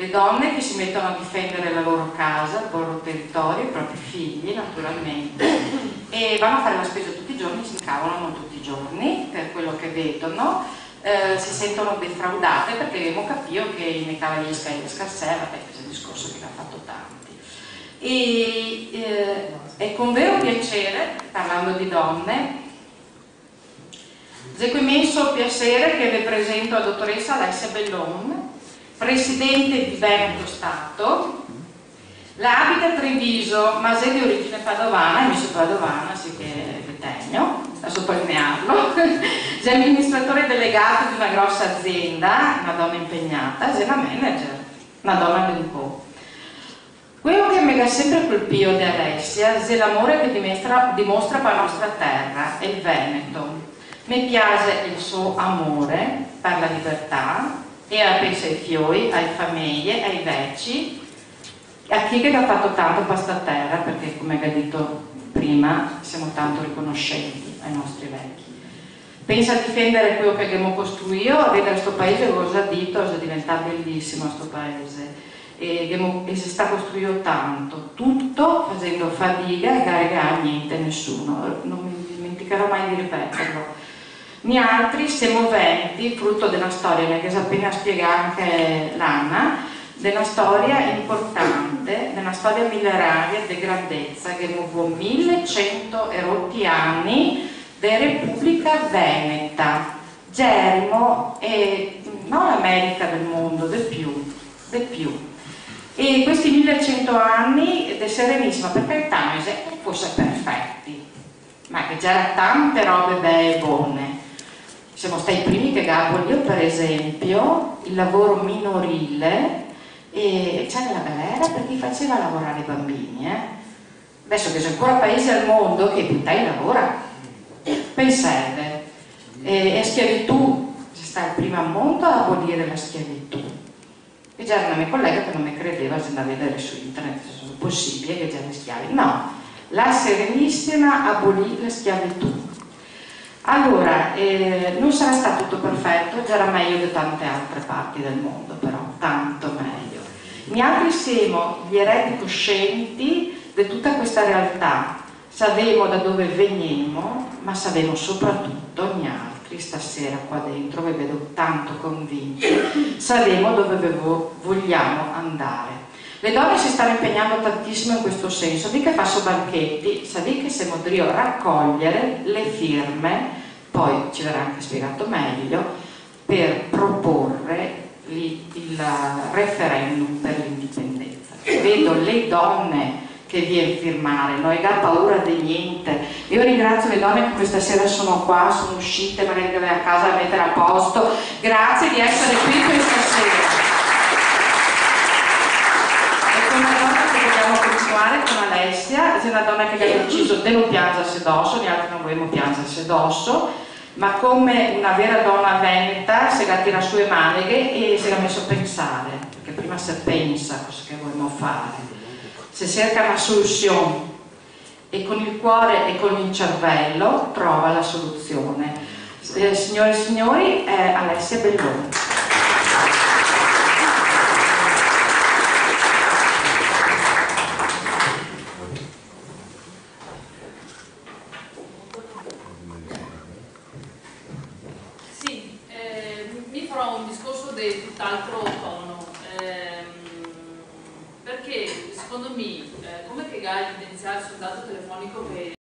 le donne che si mettono a difendere la loro casa, il loro territorio, i propri figli naturalmente, e vanno a fare la spesa tutti i giorni, si incavolano tutti i giorni per quello che vedono, si sentono defraudate perché abbiamo capito che nei cavalieri scarsera, questo è il discorso che ne ha fatto tanti. E è con vero piacere, parlando di donne, è con immenso piacere che vi presento la dottoressa Alessia Bellon, Presidente di Veneto Stato. La abita a Treviso, ma è di origine padovana, mi sono padovana, sì che tengo a sottolinearlo. È amministratore delegato di una grossa azienda, una donna impegnata, è una manager, una donna del po'. Quello che mi ha sempre colpito di Alessia è l'amore che dimostra per la nostra terra, il Veneto. Mi piace il suo amore per la libertà e penso ai fiori, alle famiglie, ai vecchi, a chi che ha fatto tanto per questa terra, perché come vi ho detto prima siamo tanto riconoscenti ai nostri vecchi. Pensa a difendere quello che abbiamo costruito, a vedere questo paese cosa ha detto, è diventato bellissimo questo paese e si sta costruendo tanto, tutto facendo fatica e caricare niente, nessuno, non mi dimenticherò mai di ripeterlo. Noi altri siamo veneti, frutto della storia che si è appena spiegata anche l'Anna, della storia importante, della storia millenaria di grandezza che abbiamo 1100 e rotti anni di Repubblica Veneta, Germo e non l'America del mondo, di più. E questi 1100 anni di Serenissima, per carità, non fosse perfetti, ma che c'era tante robe belle e buone. Siamo stati i primi che abolì, per esempio, il lavoro minorile e c'era la galera per chi faceva lavorare i bambini. Adesso che c'è ancora paese al mondo che puttana lavora, pensate, e schiavitù, c'è stato il primo al mondo a abolire la schiavitù. E c'era una mia collega che non mi credeva, se andava a vedere su internet, se è possibile che c'erano schiavi. No, la Serenissima abolì la schiavitù. Allora, non sarà stato tutto perfetto, già era meglio di tante altre parti del mondo, però, tanto meglio. Noi altri siamo gli eredi coscienti di tutta questa realtà, sappiamo da dove veniamo, ma sappiamo soprattutto, noi altri, stasera qua dentro, vi vedo tanto convinti, sappiamo dove vogliamo andare. Le donne si stanno impegnando tantissimo in questo senso, di che faccio banchetti, sapete che siamo a raccogliere le firme, poi ci verrà anche spiegato meglio, per proporre il referendum per l'indipendenza. Vedo le donne che viene firmare, non hai paura di niente. Io ringrazio le donne che questa sera sono qua, sono uscite, magari devono a casa a mettere a posto. Grazie di essere qui questa sera. Con Alessia, è una donna che ha deciso di non piangersi addosso, gli altri non vogliamo piangersi addosso, ma come una vera donna veneta si è tirato su le maniche e si è messo a pensare, perché prima si pensa cosa che vogliamo fare, si cerca una soluzione e con il cuore e con il cervello trova la soluzione. Signore e signori, è Alessia Bellon. Un discorso di tutt'altro tono, perché secondo me come che Gai evidenziare sul dato telefonico che